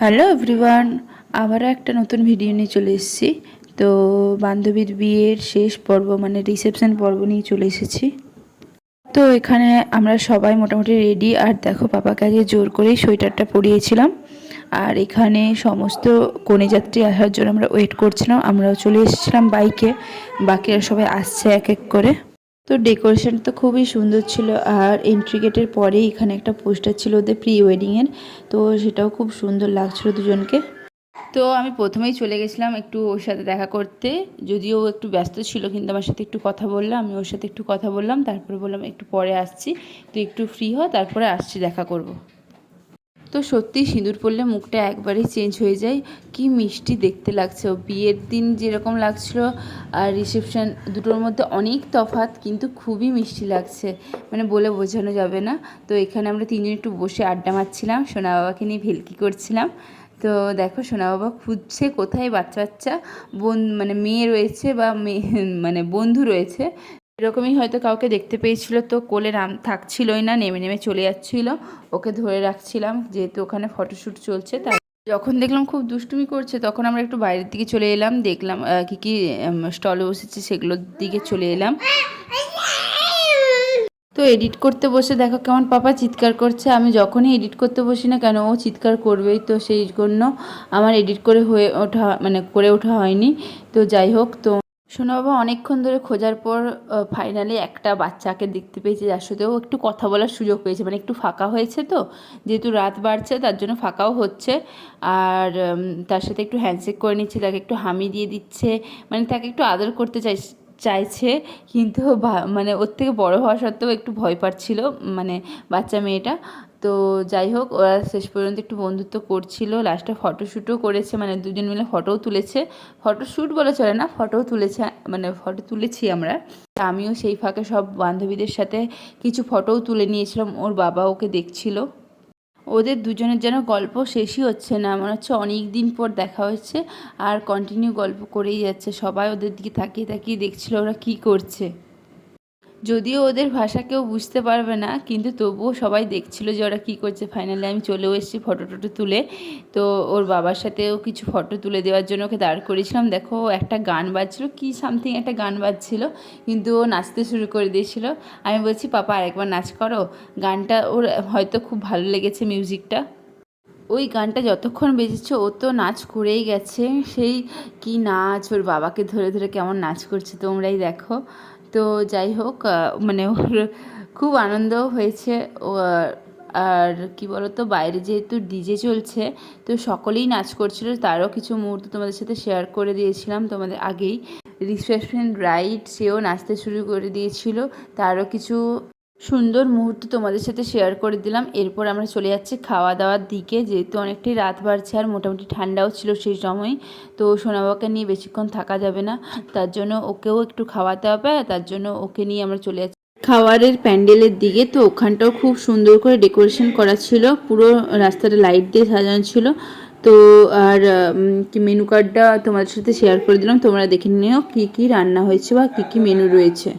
Hello everyone, আবারও একটা নতুন ভিডিও নিয়ে চলে এসেছি। তো বান্ধবীর বিয়ের শেষ পর্ব মানে রিসেপশন পর্ব নিয়ে চলে এসেছি। তো এখানে আমরা সবাই মোটামুটি রেডি। আর দেখো, পাপাকে আগে জোর করেই সোয়েটারটা পরিয়েছিলাম। আর এখানে সমস্ত কনে যাত্রী আসার জন্য আমরা ওয়েট করছিলাম। আমরাও চলে এসেছিলাম বাইকে, বাকিরা সবাই আসছে এক এক করে। তো ডেকোরেশন তো খুবই সুন্দর ছিল। আর এন্ট্রি গেটের পরেই এখানে একটা পোস্টার ছিল ওদের প্রি ওয়েডিংয়ের। তো সেটাও খুব সুন্দর লাগছিল দুজনকে। তো আমি প্রথমেই চলে গেছিলাম একটু ওর সাথে দেখা করতে, যদিও ও একটু ব্যস্ত ছিল, কিন্তু আমার সাথে একটু কথা বললাম। আমি ওর সাথে একটু কথা বললাম, তারপরে বললাম একটু পরে আসছি, তো একটু ফ্রি হ, তারপরে আসছি, দেখা করব। তো সত্যি সিঁদুর পরলে মুখটা একবারেই চেঞ্জ হয়ে যায়। কি মিষ্টি দেখতে লাগছে। ও বিয়ের দিন যেরকম লাগছিল আর রিসেপশন, দুটোর মধ্যে অনেক তফাৎ, কিন্তু খুবই মিষ্টি লাগছে, মানে বলে বোঝানো যাবে না। তো এখানে আমরা তিনজন একটু বসে আড্ডা মারছিলাম, সোনা বাবাকে নিয়ে ভেলকি করছিলাম। তো দেখো, সোনা বাবা খুঁজছে কোথায় বাচ্চা বাচ্চা মানে মেয়ে রয়েছে বা মেয়ে মানে বন্ধু রয়েছে। এরকমই হয়তো কাউকে দেখতে পেয়েছিল, তো কোলে থাকছিলই না, নেমে নেমে চলে যাচ্ছিল। ওকে ধরে রাখছিলাম যেহেতু ওখানে ফটোশ্যুট চলছে। তাই যখন দেখলাম খুব দুষ্টুমি করছে, তখন আমরা একটু বাইরের দিকে চলে এলাম, দেখলাম কী কী স্টলে বসেছে সেগুলোর দিকে চলে এলাম। তো এডিট করতে বসে দেখো কেমন পাপা চিৎকার করছে। আমি যখনই এডিট করতে বসি না কেন, ও চিৎকার করবেই। তো সেই জন্য আমার এডিট করে ওঠা হয়নি। তো যাই হোক, তো সোনা বাবা অনেকক্ষণ ধরে খোঁজার পর ফাইনালি একটা বাচ্চাকে দেখতে পেয়েছে, যার সাথেও একটু কথা বলার সুযোগ পেয়েছে। মানে একটু ফাঁকা হয়েছে, তো যেহেতু রাত বাড়ছে তার জন্য ফাঁকাও হচ্ছে। আর তার সাথে একটু হ্যান্ডশেক করে নিচ্ছে, তাকে একটু হামি দিয়ে দিচ্ছে, মানে তাকে একটু আদর করতে চাইছে। কিন্তু মানে ওর থেকে বড় হওয়া সত্ত্বেও একটু ভয় পাচ্ছিল, মানে বাচ্চা মেয়েটা। তো যাই হোক, ওরা শেষ পর্যন্ত একটু বন্ধুত্ব করছিল, লাস্টে ফটোশ্যুটও করেছে, মানে দুজন মিলে ফটোও তুলেছে। ফটোশ্যুট বলে চলে না, ফটোও তুলেছে, মানে ফটো তুলেছি আমরা। আমিও সেই ফাঁকে সব বান্ধবীদের সাথে কিছু ফটোও তুলে নিয়েছিলাম। ওর বাবা ওকে দেখছিল। ওদের দুজনের যেন গল্প শেষই হচ্ছে না, মনে হচ্ছে অনেক দিন পর দেখা হচ্ছে, আর কন্টিনিউ গল্প করেই যাচ্ছে। সবাই ওদের দিকে তাকিয়ে তাকিয়ে দেখছিল ওরা কী করছে। যদিও ওদের ভাষা কেউ বুঝতে পারবে না, কিন্তু তবুও সবাই দেখছিল যে ওরা কী করছে। ফাইনালি আমি চলেও এসেছি ফটো টটো তুলে। তো ওর বাবার সাথেও কিছু ফটো তুলে দেওয়ার জন্য ওকে দাঁড় করেছিলাম। দেখো, একটা গান বাজছিল, কি সামথিং একটা গান বাজছিল, কিন্তু ও নাচতে শুরু করে দিয়েছিল। আমি বলছি, পাপা আরেকবার নাচ করো। গানটা ওর হয়তো খুব ভালো লেগেছে, মিউজিকটা। ওই গানটা যতক্ষণ বেজেছে ও তো নাচ করেই গেছে। সেই কি নাচ, ওর বাবাকে ধরে ধরে কেমন নাচ করছে, তোমরাই দেখো। তো যাই হোক, মানে ওর খুব আনন্দও হয়েছে। ও আর কি বলতো, বাইরে যেহেতু ডিজে চলছে, তো সকলেই নাচ করছিল। তারও কিছু মুহূর্ত তোমাদের সাথে শেয়ার করে দিয়েছিলাম তোমাদের আগেই। রিসেপশন রাইট, সেও নাচতে শুরু করে দিয়েছিল, তারও কিছু সুন্দর মুহূর্ত তোমাদের সাথে শেয়ার করে দিলাম। এরপর আমরা চলে যাচ্ছি খাওয়া দাওয়ার দিকে, যেহেতু অনেকটাই রাত বাড়ছে আর মোটামুটি ঠান্ডাও ছিল সেই সময়। তো সোনাবাবাকে নিয়ে বেশিক্ষণ থাকা যাবে না, তার জন্য ওকেও একটু খাওয়াতে হবে। তার জন্য ওকে নিয়ে আমরা চলে যাচ্ছি খাওয়ারের প্যান্ডেলের দিকে। তো ওখানটাও খুব সুন্দর করে ডেকোরেশন করা ছিল, পুরো রাস্তাটা লাইট দিয়ে সাজানো ছিল। তো আর কি মেনু কার্ডটা তোমাদের সাথে শেয়ার করে দিলাম, তোমরা দেখে নিও কী কী রান্না হয়েছে বা কী কী মেনু রয়েছে।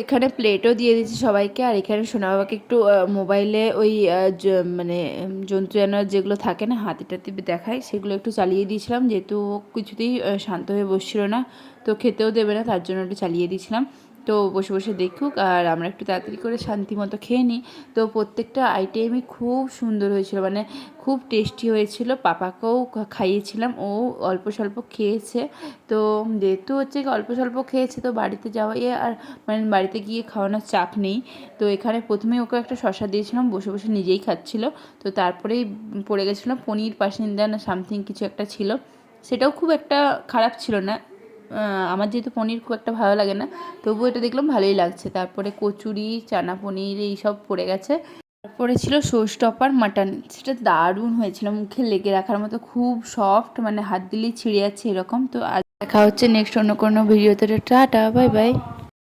এখানে প্লেটও দিয়ে দিয়েছি সবাইকে। আর এখানে সোনা বাবাকে একটু মোবাইলে ওই মানে জন্তু জানোয়ার যেগুলো থাকে না, হাতি টাতি দেখায়, সেগুলো একটু চালিয়ে দিয়েছিলাম, যেহেতু ও কিছুতেই শান্ত হয়ে বসছিল না, তো খেতেও দেবে না, তার জন্য একটু চালিয়ে দিয়েছিলাম। তো বসে বসে দেখুক আর আমরা একটু তাড়াতাড়ি করে শান্তি মতো খেয়ে নিই। তো প্রত্যেকটা আইটেমই খুব সুন্দর হয়েছিল, মানে খুব টেস্টি হয়েছিল। পাপাকেও খাইয়েছিলাম, ও অল্প স্বল্প খেয়েছে। তো যেহেতু হচ্ছে কি অল্প স্বল্প খেয়েছে, তো বাড়িতে যাওয়াই আর মানে বাড়িতে গিয়ে খাওয়ানোর চাপ নেই। তো এখানে প্রথমেই ওকে একটা শসা দিয়েছিলাম, বসে বসে নিজেই খাচ্ছিল। তো তারপরেই পড়ে গেছিলাম পনির পাসিন্দা না সামথিং কিছু একটা ছিল, সেটাও খুব একটা খারাপ ছিল না। আমার যেহেতু পনির খুব একটা ভালো লাগে না, তবুও এটা দেখলাম ভালোই লাগছে। তারপরে কচুরি, চানা পনির এইসব পড়ে গেছে। তারপরে ছিল শোস্টপার মাটন, সেটা দারুণ হয়েছিল, মুখে লেগে রাখার মতো, খুব সফট, মানে হাত দিলেই ছিঁড়ে যাচ্ছে এরকম। তো আজ দেখা হচ্ছে নেক্সট অন্য কোনো ভিডিওতে। Tata, bye bye.